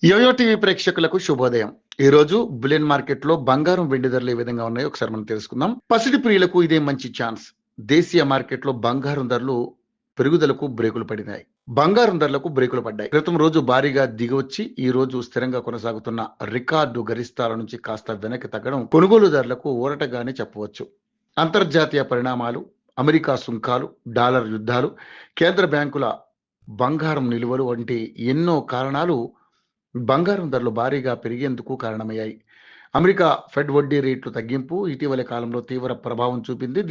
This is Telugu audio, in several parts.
యోయో టీవీ ప్రేక్షకులకు శుభోదయం. ఈ రోజు బులియన్ మార్కెట్ లో బంగారం వెండి ధరలు ఏ విధంగా ఉన్నాయో ఒకసారి మనం తెలుసుకుందాం. పసిడి ప్రియులకు ఇదే మంచి ఛాన్స్. దేశీయ మార్కెట్ లో బంగారం ధరలు పెరుగుదలకు బ్రేకులు పడినాయి. బంగారం ధరలకు బ్రేకులు పడ్డాయి. క్రితం రోజు భారీగా దిగొచ్చి ఈ రోజు స్థిరంగా కొనసాగుతున్న రికార్డు గరిష్టాల నుంచి కాస్త వెనక్కి తగ్గడం కొనుగోలుదారులకు ఊరటగానే చెప్పవచ్చు. అంతర్జాతీయ పరిణామాలు, అమెరికా సుంకాలు, డాలర్ యుద్ధాలు, కేంద్ర బ్యాంకుల బంగారం నిలువలు వంటి ఎన్నో కారణాలు బంగారం ధరలు భారీగా పెరిగేందుకు కారణమయ్యాయి. అమెరికా ఫెడ్ వడ్డీ రేట్లు తగ్గింపు ఇటీవలి కాలంలో తీవ్ర ప్రభావం చూపింది.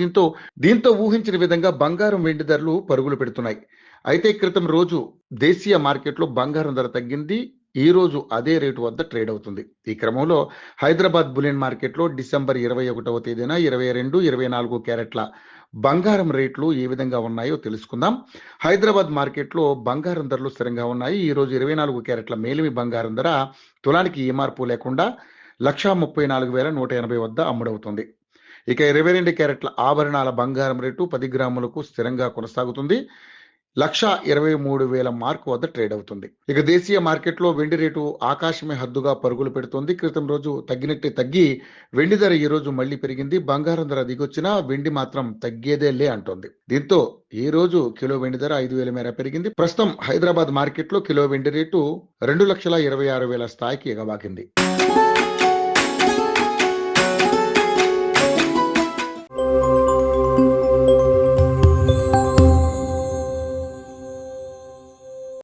దీంతో ఊహించిన విధంగా బంగారం వెండి ధరలు పరుగులు పెడుతున్నాయి. అయితే క్రితం రోజు దేశీయ మార్కెట్లో బంగారం ధర తగ్గింది. ఈ రోజు అదే రేటు వద్ద ట్రేడ్ అవుతుంది. ఈ క్రమంలో హైదరాబాద్ బులియన్ మార్కెట్లో డిసెంబర్ 21వ తేదీన 22, 24 క్యారెట్ల బంగారం రేట్లు ఏ విధంగా ఉన్నాయో తెలుసుకుందాం. హైదరాబాద్ మార్కెట్లో బంగారం ధరలు స్థిరంగా ఉన్నాయి. ఈ రోజు 24 క్యారెట్ల మేలిమి బంగారం ధర తులానికి ఏ మార్పు లేకుండా 1,34,180 వద్ద అమ్ముడవుతుంది. ఇక 22 క్యారెట్ల ఆభరణాల బంగారం రేటు 10 గ్రాములకు స్థిరంగా కొనసాగుతుంది. 1,23,000 మార్కు వద్ద ట్రేడ్ అవుతుంది. ఇక దేశీయ మార్కెట్లో వెండి రేటు ఆకాశమే హద్దుగా పరుగులు పెడుతోంది. క్రితం రోజు తగ్గినట్టే తగ్గి వెండి ధర ఈ రోజు మళ్లీ పెరిగింది. బంగారం ధర దిగొచ్చినా వెండి మాత్రం తగ్గేదేలే అంటోంది. దీంతో ఈ రోజు కిలో వెండి ధర 5,000 మేర పెరిగింది. ప్రస్తుతం హైదరాబాద్ మార్కెట్లో కిలో వెండి రేటు 2,26,000 స్థాయికి ఎగబాకింది.